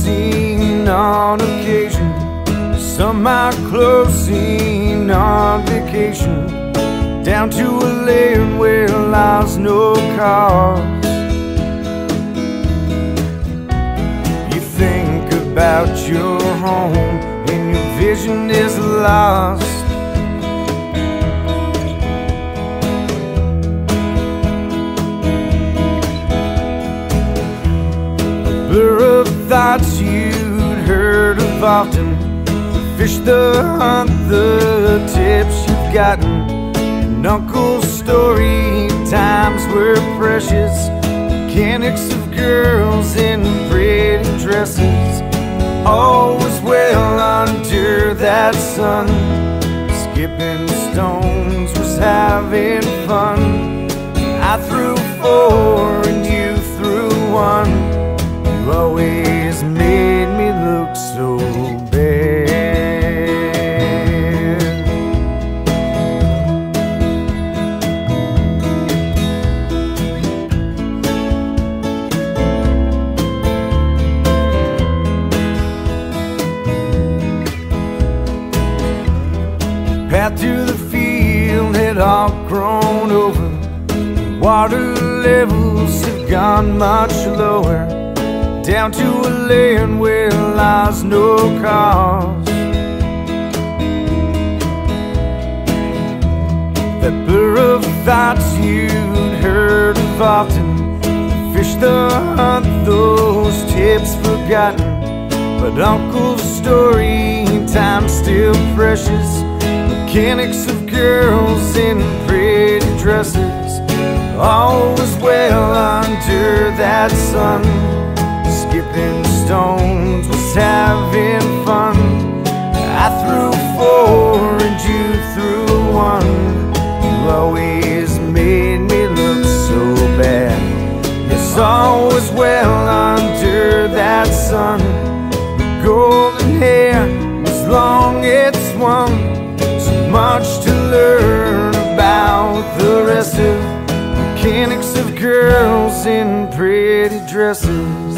seen on occasion, some are close seen on vacation, down to a land where lies no cause. You think about your home and your vision is lost. Blur of thoughts you'd heard of often, the fish, the hunt, the tips you've gotten, and Uncle's story times were precious, mechanics of girls in pretty dresses. All was well under that sun, skipping stones was having fun. I threw 4 and you threw 1. You always made me look so bad. Path to the field had all grown over, water levels have gone much lower, down to a land where lies no cause. That blur of thoughts you'd heard of often, the fish, the hunt, those tips forgotten, but Uncle's story time still precious, mechanics of girls in pretty dresses. All was well under that sun, skipping stones was having fun. I threw 4 and you threw 1. You always made me look so bad. Yes, all was well under that sun. The golden hair, as long it's swung, so much to learn about the rest of mechanics of girls in pretty dresses.